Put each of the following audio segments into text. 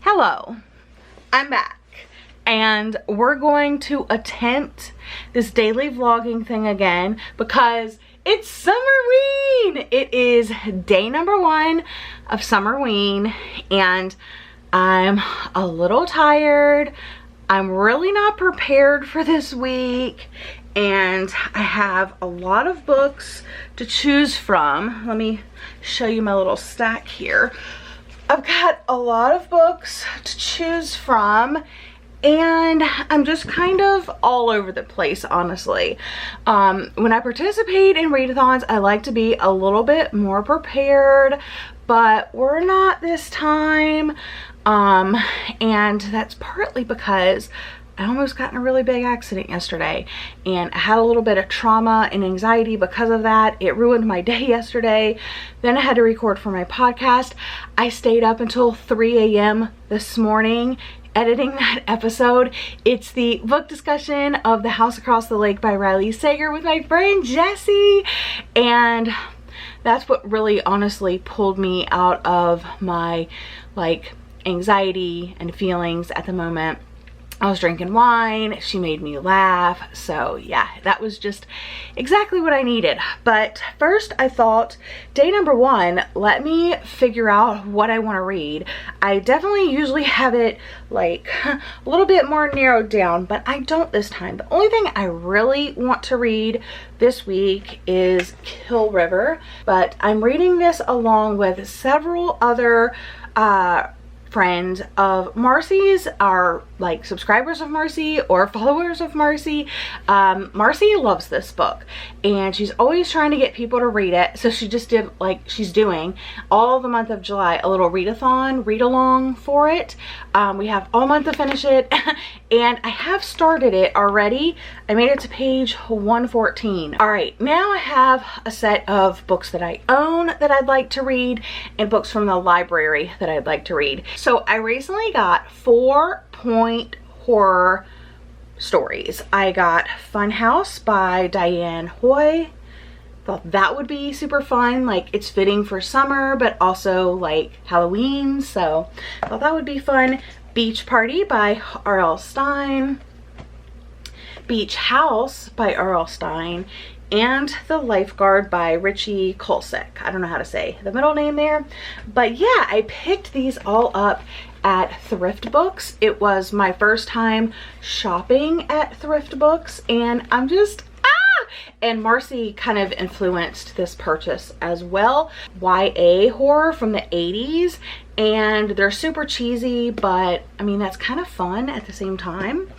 Hello, I'm back and we're going to attempt this daily vlogging thing again because it's Summerween. It is day number 1 of Summerween and I'm a little tired. I'm really not prepared for this week and I have a lot of books to choose from. Let me show you my little stack here. I've got a lot of books to choose from and I'm just kind of all over the place, honestly. When I participate in readathons, I like to be a little bit more prepared, but we're not this time. And that's partly because I almost got in a really big accident yesterday and I had a little bit of trauma and anxiety because of that. It ruined my day yesterday. Then I had to record for my podcast. I stayed up until 3 a.m. this morning editing that episode. It's the book discussion of The House Across the Lake by Riley Sager with my friend Jessie, and that's what really honestly pulled me out of my anxiety and feelings at the moment. I was drinking wine, she made me laugh, so yeah, that was just exactly what I needed. But first I thought, day number 1, let me figure out what I want to read. I definitely usually have it a little bit more narrowed down, but I don't this time. The only thing I really want to read this week is Kill River, but I'm reading this along with several other friends of Marcy's, are subscribers of Marcy or followers of Marcy. Marcy loves this book and she's always trying to get people to read it, so she just did, she's doing all the month of July a little readathon, read along for it. We have all month to finish it and I have started it already. I made it to page 114. All right, now I have a set of books that I own that I'd like to read and books from the library that I'd like to read. So I recently got 4-point horror stories. I got Funhouse by Diane Hoy. Thought that would be super fun. It's fitting for summer, but also Halloween, so I thought that would be fun. Beach Party by R.L. Stine. Beach House by R.L. Stine. And The Lifeguard by 𝒕𝒐𝒂𝒔𝒕. I don't know how to say the middle name there. But yeah, I picked these all up at Thrift Books. It was my first time shopping at Thrift Books and I'm just and Marcy kind of influenced this purchase as well. YA horror from the 80s, and they're super cheesy, but I mean that's kind of fun at the same time.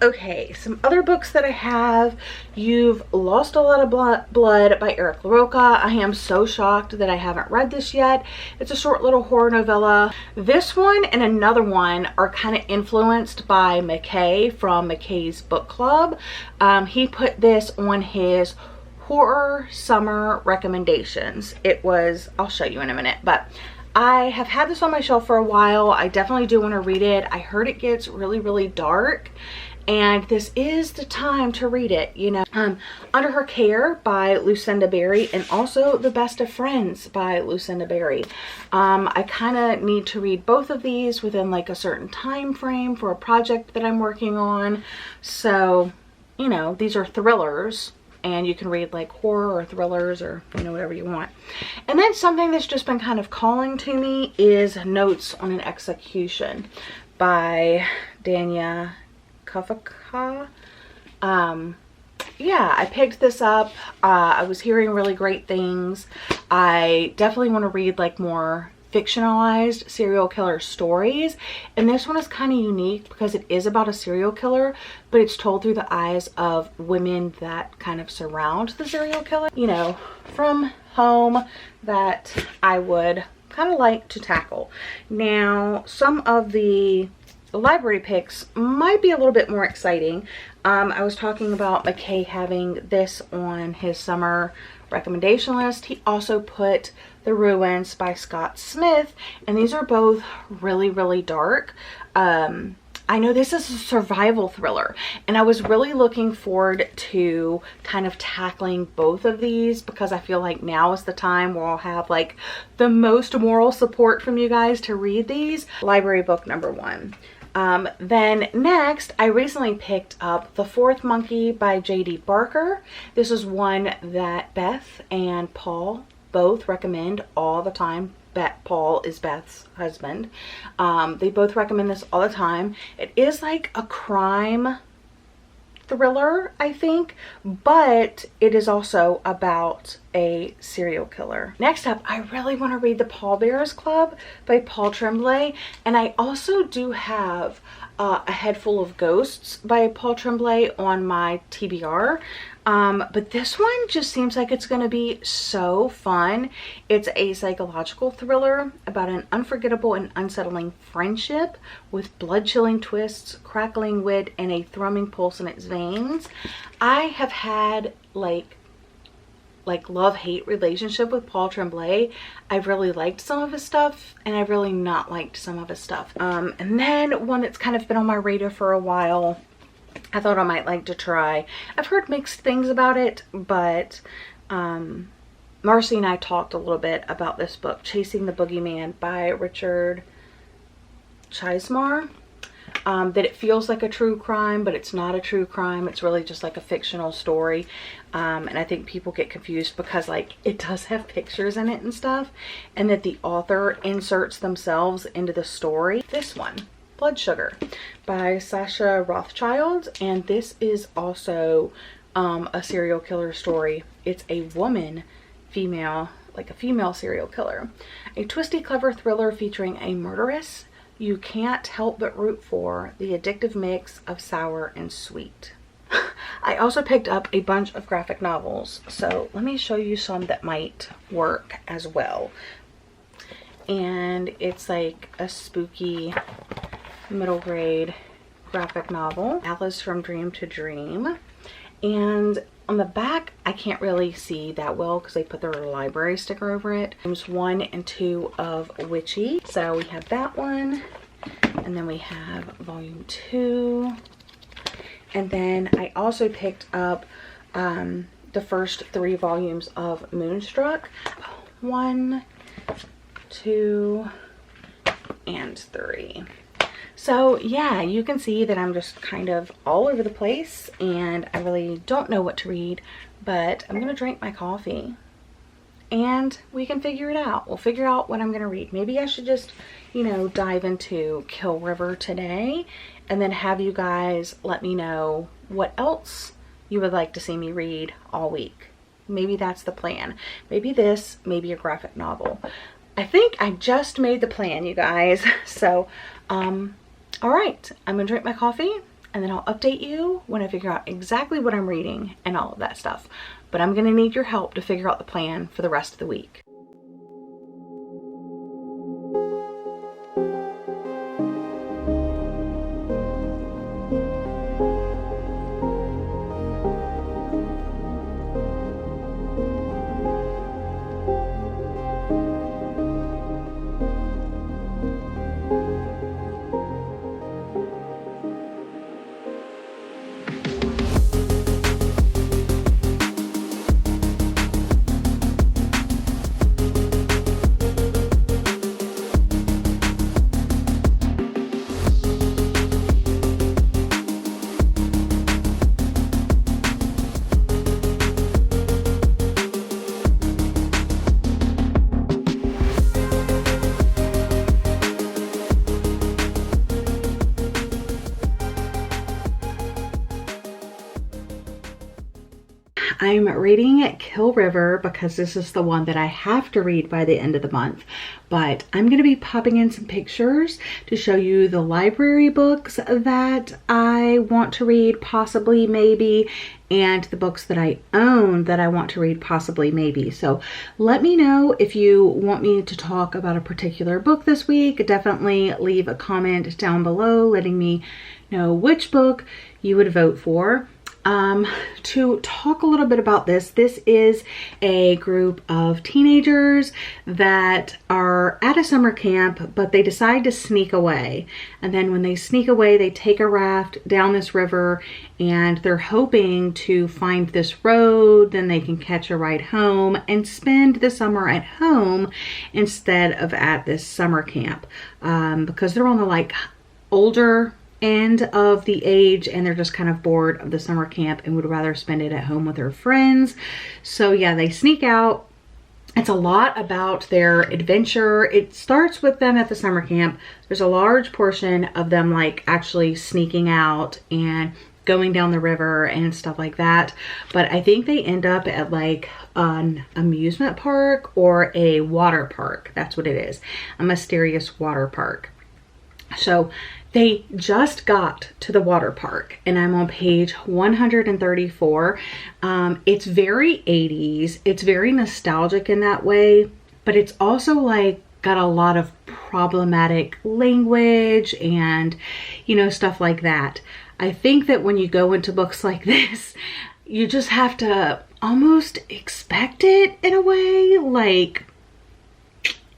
Okay, some other books that I have. You've Lost a Lot of Blood by Eric LaRocca. I am so shocked that I haven't read this yet. It's a short little horror novella. This one and another one are kind of influenced by McKay from McKay's Book Club. He put this on his horror summer recommendations. It was, I'll show you in a minute, but I have had this on my shelf for a while. I definitely do want to read it. I heard it gets really, really dark and this is the time to read it, you know. Under Her Care by Lucinda Berry and also The Best of Friends by Lucinda Berry. I kind of need to read both of these within a certain time frame for a project that I'm working on. So, you know, these are thrillers. And you can read horror or thrillers or, you know, whatever you want. And then something that's just been kind of calling to me is Notes on an Execution by 𝒑𝒂𝒃𝒂𝒔. Yeah, I picked this up. I was hearing really great things. I definitely want to read more fictionalized serial killer stories, and this one is kind of unique because it is about a serial killer, but it's told through the eyes of women that kind of surround the serial killer, you know, from home, that I would kind of like to tackle. Now, some of the library picks might be a little bit more exciting. I was talking about McKay having this on his summer recommendation list. He also put The Ruins by Scott Smith, and these are both really, really dark. I know this is a survival thriller, and I was really looking forward to kind of tackling both of these because I feel like now is the time where I'll have like the most moral support from you guys to read these. Library book number 1. Then next, I recently picked up The Fourth Monkey by J.D. Barker. This is one that Beth and Paul both recommend all the time. Paul is Beth's husband. They both recommend this all the time. It is like a crime thriller, I think, but it is also about a serial killer. Next up, I really want to read The Pallbearers Club by Paul Tremblay, and I also do have A Head Full of Ghosts by Paul Tremblay on my TBR. But this one just seems like it's going to be so fun. It's a psychological thriller about an unforgettable and unsettling friendship with blood-chilling twists, crackling wit, and a thrumming pulse in its veins. I have had like love-hate relationship with Paul Tremblay. I've really liked some of his stuff, and I've really not liked some of his stuff. And then one that's kind of been on my radar for a while, I thought I might like to try. I've heard mixed things about it, but Marcy and I talked a little bit about this book, Chasing the Boogeyman by Richard Chizmar. That it feels like a true crime, but it's not a true crime. It's really just like a fictional story. And I think people get confused because like it does have pictures in it and stuff, and that the author inserts themselves into the story. This one, Blood Sugar by Sasha Rothschild, and this is also a serial killer story. It's a woman, female, like a female serial killer. A twisty, clever thriller featuring a murderess you can't help but root for, the addictive mix of sour and sweet. I also picked up a bunch of graphic novels, so let me show you some that might work as well. And it's like a spooky middle grade graphic novel, Alice from Dream to Dream. And on the back, I can't really see that well because they put their library sticker over it. Volumes 1 and 2 of Witchy. So we have that one, and then we have volume 2. And then I also picked up the first 3 volumes of Moonstruck. 1, 2, and 3. So yeah, you can see that I'm just kind of all over the place and I really don't know what to read, but I'm gonna drink my coffee and we can figure it out. We'll figure out what I'm gonna read. Maybe I should just, you know, dive into Kill River today and then have you guys let me know what else you would like to see me read all week. Maybe that's the plan. Maybe this, maybe a graphic novel. I think I just made the plan, you guys. So, all right, I'm gonna drink my coffee and then I'll update you when I figure out exactly what I'm reading and all of that stuff. But I'm gonna need your help to figure out the plan for the rest of the week. I'm reading Kill River because this is the one that I have to read by the end of the month, but I'm going to be popping in some pictures to show you the library books that I want to read, possibly, maybe, and the books that I own that I want to read, possibly, maybe. So let me know if you want me to talk about a particular book this week. Definitely leave a comment down below letting me know which book you would vote for. to talk a little bit about this. This is a group of teenagers that are at a summer camp, but they decide to sneak away. And then when they sneak away, they take a raft down this river, and they're hoping to find this road, then they can catch a ride home and spend the summer at home instead of at this summer camp, because they're on the like older end of the age, and they're just kind of bored of the summer camp and would rather spend it at home with their friends. So yeah, they sneak out. It's a lot about their adventure. It starts with them at the summer camp. There's a large portion of them like actually sneaking out and going down the river and stuff like that. But I think they end up at like an amusement park or a water park. That's what it is. A mysterious water park. So they just got to the water park, and I'm on page 134. It's very 80s. It's very nostalgic in that way, but it's also like got a lot of problematic language and, you know, stuff like that. I think that when you go into books like this, you just have to almost expect it in a way. Like,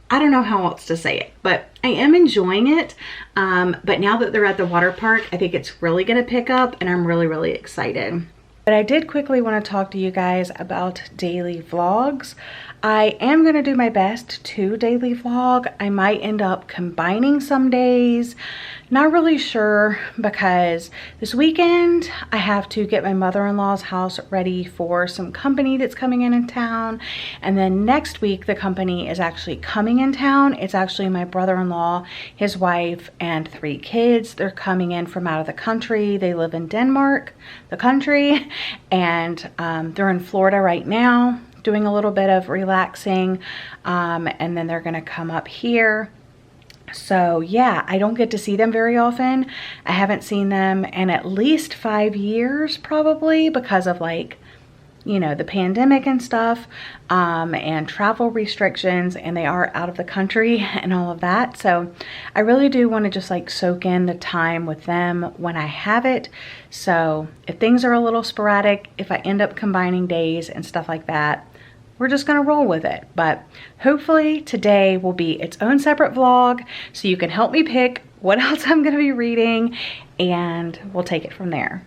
I don't know how else to say it, but I am enjoying it. But now that they're at the water park, I think it's really gonna pick up, and I'm really, really excited. But I did quickly want to talk to you guys about daily vlogs. I am going to do my best to daily vlog. I might end up combining some days. Not really sure, because this weekend I have to get my mother-in-law's house ready for some company that's coming in town. And then next week the company is actually coming in town. It's actually my brother-in-law, his wife, and 3 kids. They're coming in from out of the country. They live in Denmark, the country, and they're in Florida right now doing a little bit of relaxing, and then they're gonna come up here. So yeah, I don't get to see them very often. I haven't seen them in at least 5 years probably, because of like, you know, the pandemic and stuff, and travel restrictions, and they are out of the country and all of that. So I really do want to just like soak in the time with them when I have it. So if things are a little sporadic, if I end up combining days and stuff like that, we're just gonna roll with it. But hopefully today will be its own separate vlog, so you can help me pick what else I'm gonna be reading, and we'll take it from there.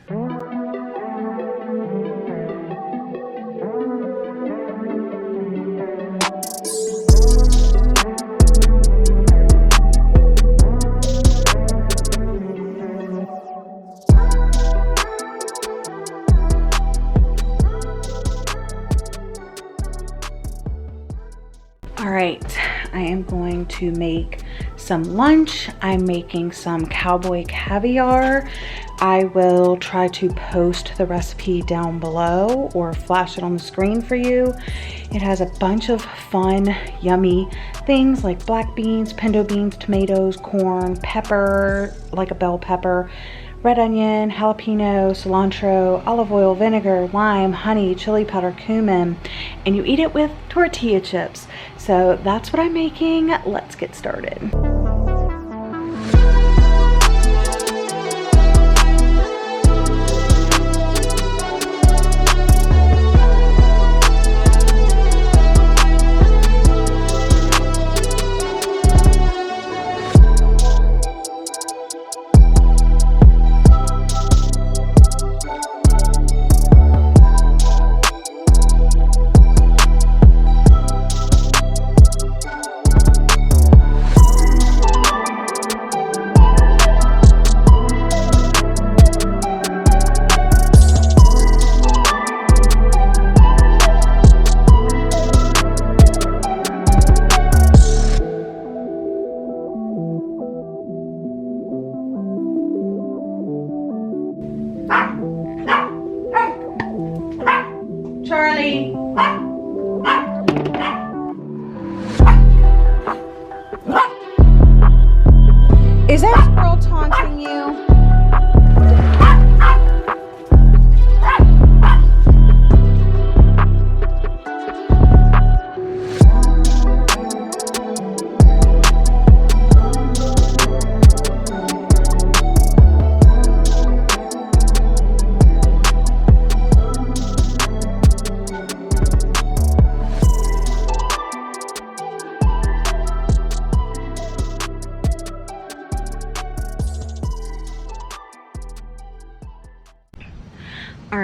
All right, I am going to make some lunch. I'm making some cowboy caviar. I will try to post the recipe down below or flash it on the screen for you. It has a bunch of fun, yummy things like black beans, pinto beans, tomatoes, corn, pepper, like a bell pepper, red onion, jalapeno, cilantro, olive oil, vinegar, lime, honey, chili powder, cumin, and you eat it with tortilla chips. So that's what I'm making. Let's get started.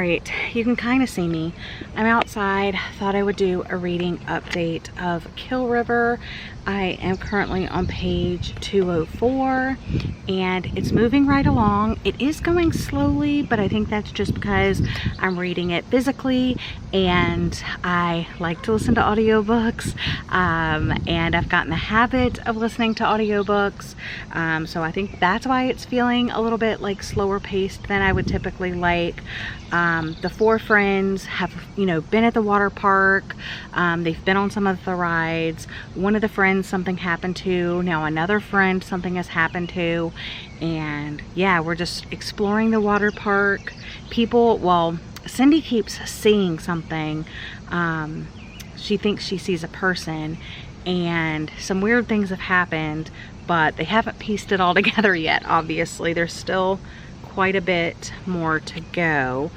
Alright, you can kind of see me. I'm outside. Thought I would do a reading update of Kill River. I am currently on page 204 and it's moving right along. It is going slowly, but I think that's just because I'm reading it physically and I like to listen to audiobooks, and I've gotten the habit of listening to audiobooks, so I think that's why it's feeling a little bit like slower paced than I would typically like. The four friends have, you know, been at the water park. They've been on some of the rides. One of the friends something happened to, now another friend something has happened to, and yeah, we're just exploring the water park. People, well, Cindy keeps seeing something. She thinks she sees a person, and some weird things have happened, but they haven't pieced it all together yet. Obviously, there's still quite a bit more to go.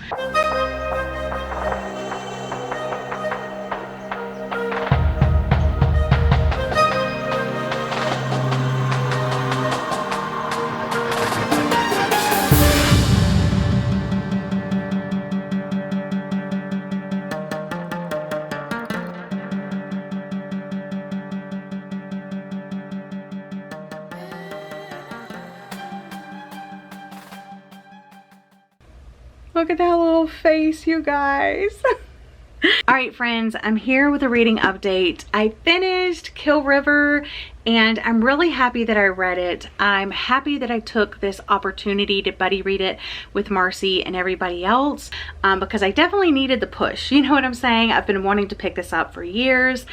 Look at that little face, you guys. All right, friends, I'm here with a reading update. I finished Kill River and I'm really happy that I read it. I'm happy that I took this opportunity to buddy read it with Marcy and everybody else, because I definitely needed the push. You know what I'm saying? I've been wanting to pick this up for years.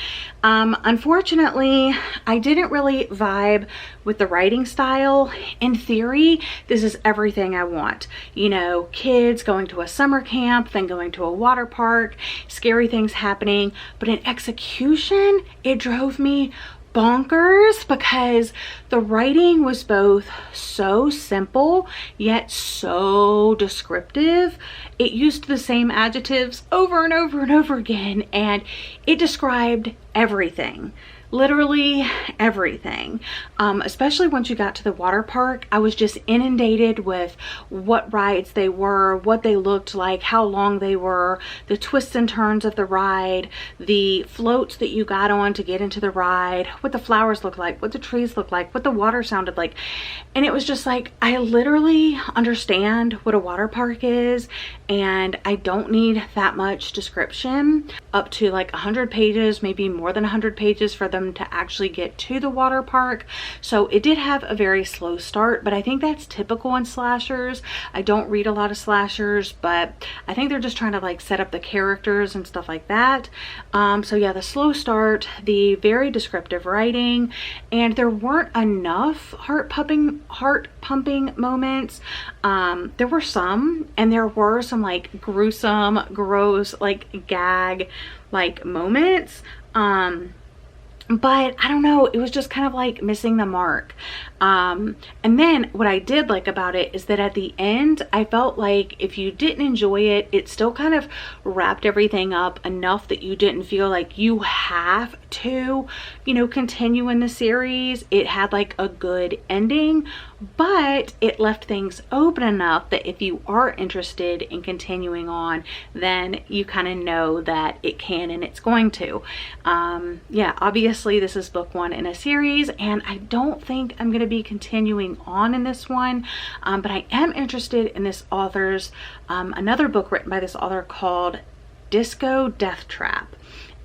Unfortunately, I didn't really vibe with the writing style. In theory, this is everything I want. You know, kids going to a summer camp, then going to a water park, scary things happening. But in execution, it drove me bonkers because the writing was both so simple yet so descriptive. It used the same adjectives over and over and over again, and it described everything. Literally everything. Especially once you got to the water park, I was just inundated with what rides they were, what they looked like, how long they were, the twists and turns of the ride, the floats that you got on to get into the ride, what the flowers looked like, what the trees looked like, what the water sounded like. And it was just like, I literally understand what a water park is, and I don't need that much description. Up to like 100 pages, maybe more than 100 pages for them to actually get to the water park. So it did have a very slow start, but I think that's typical in slashers. I don't read a lot of slashers, but I think they're just trying to like set up the characters and stuff like that. So yeah, the slow start, the very descriptive writing, and there weren't enough heart-pumping moments. There were some, and there were some like gruesome, gross, like gag like moments. But I don't know, it was just kind of like missing the mark. And then what I did like about it is that at the end, I felt like if you didn't enjoy it, it still kind of wrapped everything up enough that you didn't feel like you have to, you know, continue in the series. It had like a good ending, but it left things open enough that if you are interested in continuing on, then you kind of know that it can and it's going to. Yeah, obviously this is book one in a series, and I don't think I'm going to be continuing on in this one, but I am interested in this author's another book written by this author called Disco Death Trap,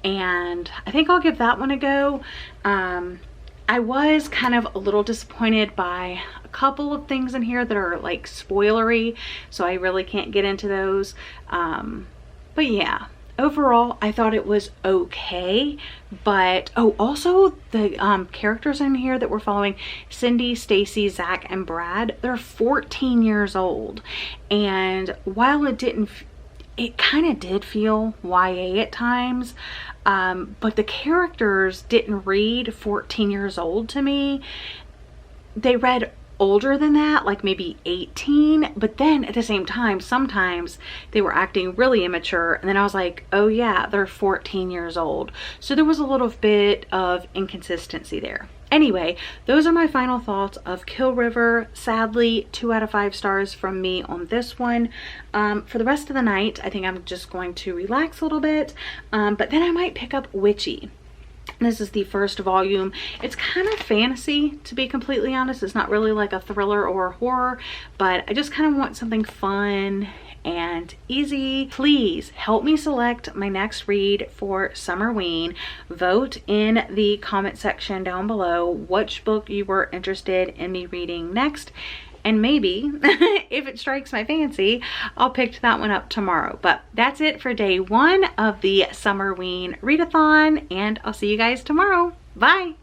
and I think I'll give that one a go. I was kind of a little disappointed by a couple of things in here that are like spoilery, so I really can't get into those. But yeah, overall I thought it was okay. But oh, also the characters in here that we're following, Cindy, Stacy, Zach, and Brad, they're 14 years old, and while it kind of did feel YA at times, but the characters didn't read 14 years old to me. They read older than that, like maybe 18, but then at the same time sometimes they were acting really immature, and then I was like, oh yeah, they're 14 years old. So there was a little bit of inconsistency there. Anyway, those are my final thoughts of Kill River. Sadly, 2 out of 5 stars from me on this one. For the rest of the night, I think I'm just going to relax a little bit, but then I might pick up Witchy. This is the first volume. It's kind of fantasy, to be completely honest. It's not really like a thriller or a horror, but I just kind of want something fun and easy. Please help me select my next read for Summerween. Vote in the comment section down below which book you were interested in me reading next, and maybe if it strikes my fancy, I'll pick that one up tomorrow. But that's it for day 1 of the Summerween readathon, and I'll see you guys tomorrow. Bye.